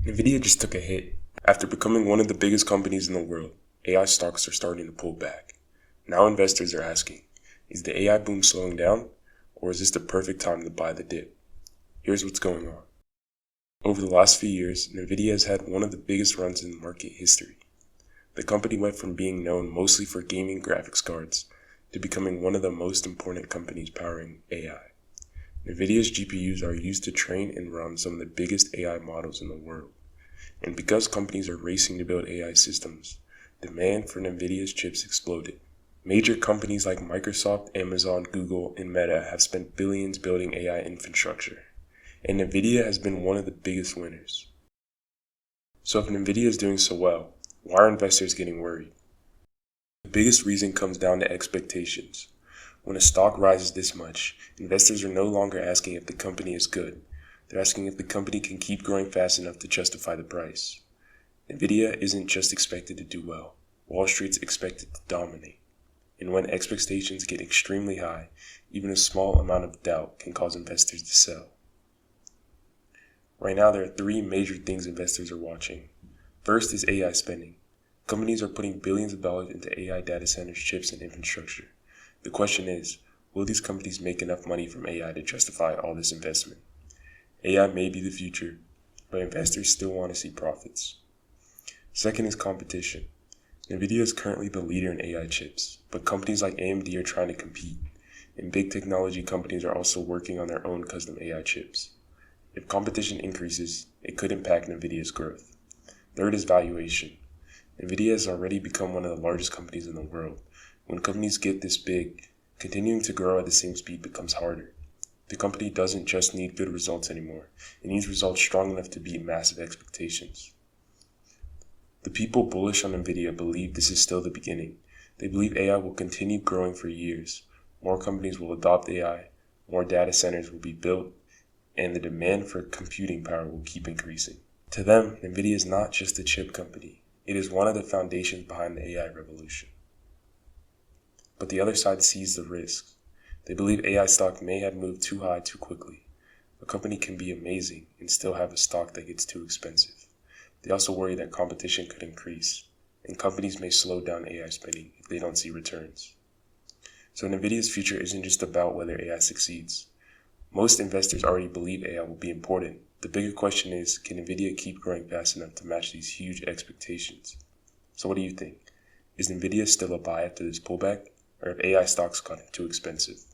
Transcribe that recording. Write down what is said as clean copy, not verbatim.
Nvidia just took a hit. After becoming one of the biggest companies in the world, AI stocks are starting to pull back. Now investors are asking, is the AI boom slowing down, or is this the perfect time to buy the dip? Here's what's going on. Over the last few years, Nvidia has had one of the biggest runs in market history. The company went from being known mostly for gaming graphics cards to becoming one of the most important companies powering AI. Nvidia's GPUs are used to train and run some of the biggest AI models in the world. And because companies are racing to build AI systems, demand for Nvidia's chips exploded. Major companies like Microsoft, Amazon, Google, and Meta have spent billions building AI infrastructure, and Nvidia has been one of the biggest winners. So if Nvidia is doing so well, why are investors getting worried? The biggest reason comes down to expectations. When a stock rises this much, investors are no longer asking if the company is good. They're asking if the company can keep growing fast enough to justify the price. Nvidia isn't just expected to do well. Wall Street's expected to dominate. And when expectations get extremely high, even a small amount of doubt can cause investors to sell. Right now, there are three major things investors are watching. First is AI spending. Companies are putting billions of dollars into AI data centers, chips, and infrastructure. The question is, will these companies make enough money from AI to justify all this investment? AI may be the future, but investors still want to see profits. Second is competition. Nvidia is currently the leader in AI chips, but companies like AMD are trying to compete, and big technology companies are also working on their own custom AI chips. If competition increases, it could impact Nvidia's growth. Third is valuation. Nvidia has already become one of the largest companies in the world. When companies get this big, continuing to grow at the same speed becomes harder. The company doesn't just need good results anymore. It needs results strong enough to beat massive expectations. The people bullish on Nvidia believe this is still the beginning. They believe AI will continue growing for years. More companies will adopt AI, more data centers will be built, and the demand for computing power will keep increasing. To them, Nvidia is not just a chip company. It is one of the foundations behind the AI revolution. But the other side sees the risks. They believe AI stock may have moved too high too quickly. A company can be amazing and still have a stock that gets too expensive. They also worry that competition could increase, and companies may slow down AI spending if they don't see returns. So Nvidia's future isn't just about whether AI succeeds. Most investors already believe AI will be important. The bigger question is, can Nvidia keep growing fast enough to match these huge expectations? So what do you think? Is Nvidia still a buy after this pullback, or have AI stocks gotten too expensive?